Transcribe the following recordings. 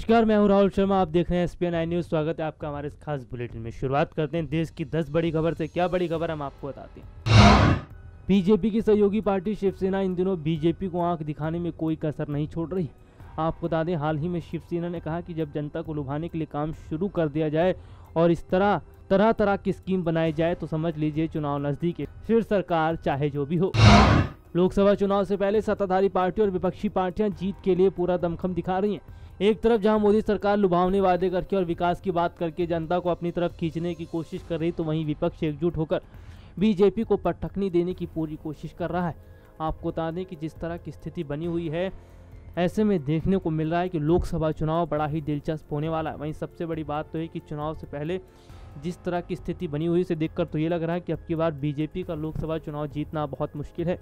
नमस्कार, मैं हूं राहुल शर्मा। आप देख रहे हैं SPN न्यूज़। स्वागत है आपका हमारे इस खास बुलेटिन में। शुरुआत करते हैं देश की 10 बड़ी खबर से। क्या बड़ी खबर हम आपको बताते हैं। बीजेपी की सहयोगी पार्टी शिवसेना इन दिनों बीजेपी को आंख दिखाने में कोई कसर नहीं छोड़ रही। आपको बता दें, हाल ही में शिवसेना ने कहा कि जब जनता को लुभाने के लिए काम शुरू कर दिया जाए और इस तरह की स्कीम बनाई जाए तो समझ लीजिए चुनाव नजदीक है, फिर सरकार चाहे जो भी हो। लोकसभा चुनाव से पहले सत्ताधारी पार्टी और विपक्षी पार्टियां जीत के लिए पूरा दमखम दिखा रही हैं। एक तरफ जहां मोदी सरकार लुभावने वादे करके और विकास की बात करके जनता को अपनी तरफ खींचने की कोशिश कर रही, तो वहीं विपक्ष एकजुट होकर बीजेपी को पटखनी देने की पूरी कोशिश कर रहा है। आपको बता दें कि जिस तरह की स्थिति बनी हुई है, ऐसे में देखने को मिल रहा है कि लोकसभा चुनाव बड़ा ही दिलचस्प होने वाला है। वहीं सबसे बड़ी बात तो है कि चुनाव से पहले जिस तरह की स्थिति बनी हुई से देखकर तो ये लग रहा है कि अब की बार बीजेपी का लोकसभा चुनाव जीतना बहुत मुश्किल है।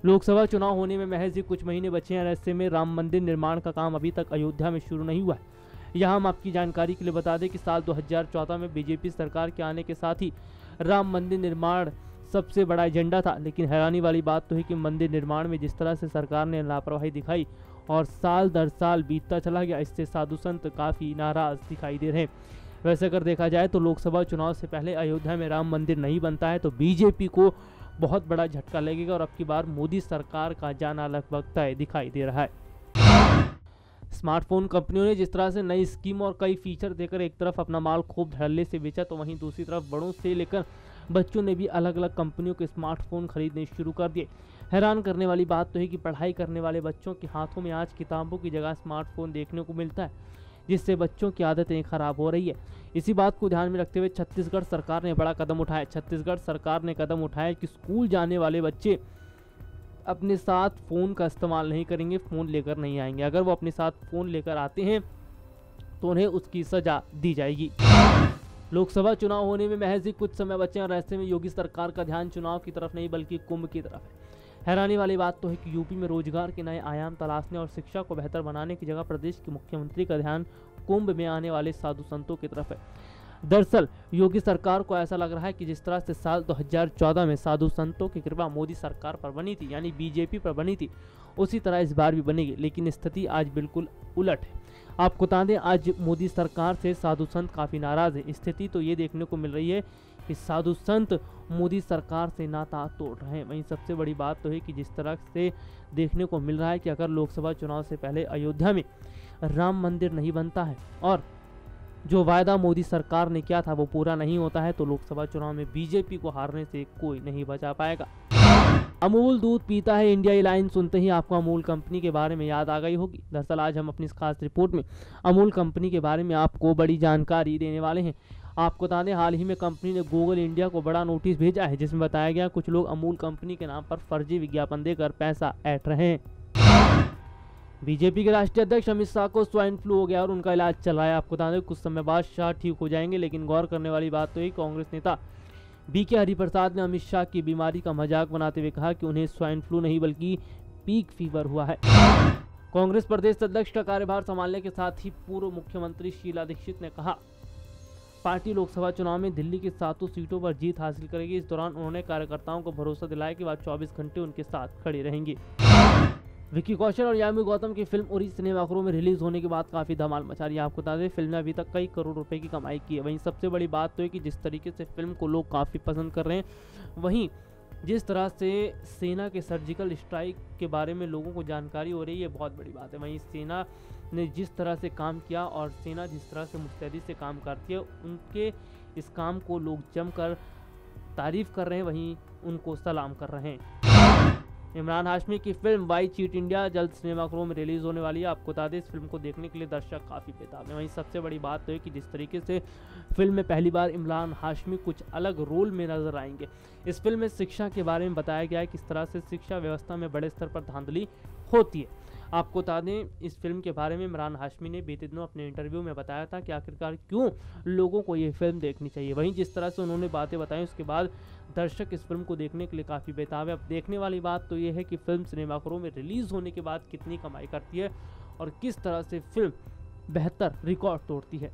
लोकसभा चुनाव होने में महज ही कुछ महीने बचे हैं। ऐसे में राम मंदिर निर्माण का काम अभी तक अयोध्या में शुरू नहीं हुआ है। यहाँ हम आपकी जानकारी के लिए बता दें कि साल 2014 में बीजेपी सरकार के आने के साथ ही राम मंदिर निर्माण सबसे बड़ा एजेंडा था। लेकिन हैरानी वाली बात तो है कि मंदिर निर्माण में जिस तरह से सरकार ने लापरवाही दिखाई और साल दर साल बीतता चला गया, इससे साधु संत काफ़ी नाराज दिखाई दे रहे हैं। वैसे अगर देखा जाए तो लोकसभा चुनाव से पहले अयोध्या में राम मंदिर नहीं बनता है तो बीजेपी को बहुत बड़ा झटका लगेगा और अब की बार मोदी सरकार का जाना लगभग तय दिखाई दे रहा है। स्मार्टफोन कंपनियों ने जिस तरह से नई स्कीम और कई फीचर देकर एक तरफ अपना माल खूब धड़ल्ले से बेचा, तो वहीं दूसरी तरफ बड़ों से लेकर बच्चों ने भी अलग अलग कंपनियों के स्मार्टफोन खरीदने शुरू कर दिए। हैरान करने वाली बात तो है कि पढ़ाई करने वाले बच्चों के हाथों में आज किताबों की जगह स्मार्टफोन देखने को मिलता है, जिससे बच्चों की आदतें खराब हो रही है। इसी बात को ध्यान में रखते हुए छत्तीसगढ़ सरकार ने बड़ा कदम उठाया। छत्तीसगढ़ सरकार ने कदम उठाया कि स्कूल जाने वाले बच्चे अपने साथ फ़ोन का इस्तेमाल नहीं करेंगे, फ़ोन लेकर नहीं आएंगे। अगर वो अपने साथ फ़ोन लेकर आते हैं तो उन्हें उसकी सज़ा दी जाएगी। लोकसभा चुनाव होने में महज ही कुछ समय बचे और ऐसे में योगी सरकार का ध्यान चुनाव की तरफ नहीं बल्कि कुंभ की तरफ है। हैरानी वाली बात तो है कि यूपी में रोजगार के नए आयाम तलाशने और शिक्षा को बेहतर बनाने की जगह प्रदेश के मुख्यमंत्री का ध्यान कुंभ में आने वाले साधु संतों की तरफ है। दरअसल योगी सरकार को ऐसा लग रहा है कि जिस तरह से साल 2014 में साधु संतों की कृपा मोदी सरकार पर बनी थी, यानी बीजेपी पर बनी थी, उसी तरह इस बार भी बनेगी। लेकिन स्थिति आज बिल्कुल उलट है। आपको बता दें, आज मोदी सरकार से साधु संत काफ़ी नाराज़ हैं। स्थिति तो ये देखने को मिल रही है कि साधु संत मोदी सरकार से नाता तोड़ रहे हैं। वहीं सबसे बड़ी बात तो है कि जिस तरह से देखने को मिल रहा है कि अगर लोकसभा चुनाव से पहले अयोध्या में राम मंदिर नहीं बनता है और जो वायदा मोदी सरकार ने किया था वो पूरा नहीं होता है, तो लोकसभा चुनाव में बीजेपी को हारने से कोई नहीं बचा पाएगा। अमूल दूध पीता है इंडिया, ये लाइन सुनते ही आपको अमूल कंपनी के बारे में याद आ गई होगी। दरअसल आज हम अपनी इस खास रिपोर्ट में अमूल कंपनी के बारे में आपको बड़ी जानकारी देने वाले हैं। आपको बता दें, हाल ही में कंपनी ने गूगल इंडिया को बड़ा नोटिस भेजा है, जिसमें बताया गया कुछ लोग अमूल कंपनी के नाम पर फर्जी विज्ञापन देकर पैसा ऐंठ रहे हैं। बीजेपी के राष्ट्रीय अध्यक्ष अमित शाह को स्वाइन फ्लू हो गया और उनका इलाज चल रहा है। आपको बता दें, कुछ समय बाद शाह ठीक हो जाएंगे। लेकिन गौर करने वाली बात तो है, कांग्रेस नेता BK हरिप्रसाद ने अमित शाह की बीमारी का मजाक बनाते हुए कहा कि उन्हें स्वाइन फ्लू नहीं बल्कि पीक फीवर हुआ है। कांग्रेस प्रदेश अध्यक्ष का कार्यभार संभालने के साथ ही पूर्व मुख्यमंत्री शीला दीक्षित ने कहा पार्टी लोकसभा चुनाव में दिल्ली की 7 सीटों पर जीत हासिल करेगी। इस दौरान उन्होंने कार्यकर्ताओं को भरोसा दिलाया कि वह 24 घंटे उनके साथ खड़े रहेंगे। विक्की कौशल और यामी गौतम की फिल्म उरी सिनेमाघरों में रिलीज होने के बाद काफी धमाल मचा रही है। आपको बता दें, फिल्म ने अभी तक कई करोड़ रुपए की कमाई की है। वहीं सबसे बड़ी बात तो है कि जिस तरीके से फिल्म को लोग काफी पसंद कर रहे हैं, वहीं जिस तरह से सेना के सर्जिकल स्ट्राइक के बारे में लोगों को जानकारी हो रही है, बहुत बड़ी बात है। वहीं सेना ने जिस तरह से काम किया और सेना जिस तरह से मुस्तैदी से काम करती है, उनके इस काम को लोग जमकर तारीफ कर रहे हैं, वहीं उनको सलाम कर रहे हैं। इमरान हाशमी की फिल्म वाई चीट इंडिया जल्द सिनेमाघरों में रिलीज होने वाली है। आपको बता दें, इस फिल्म को देखने के लिए दर्शक काफ़ी बेताब हैं। वहीं सबसे बड़ी बात तो है कि जिस तरीके से फिल्म में पहली बार इमरान हाशमी कुछ अलग रोल में नजर आएंगे। इस फिल्म में शिक्षा के बारे में बताया गया है, किस तरह से शिक्षा व्यवस्था में बड़े स्तर पर धांधली होती है। आपको बता दें, इस फिल्म के बारे में इमरान हाशमी ने बीते दिनों अपने इंटरव्यू में बताया था कि आखिरकार क्यों लोगों को ये फिल्म देखनी चाहिए। वहीं जिस तरह से उन्होंने बातें बताई, उसके बाद दर्शक इस फिल्म को देखने के लिए काफ़ी बेताब है। अब देखने वाली बात तो ये है कि फिल्म सिनेमाघरों में रिलीज़ होने के बाद कितनी कमाई करती है और किस तरह से फिल्म बेहतर रिकॉर्ड तोड़ती है।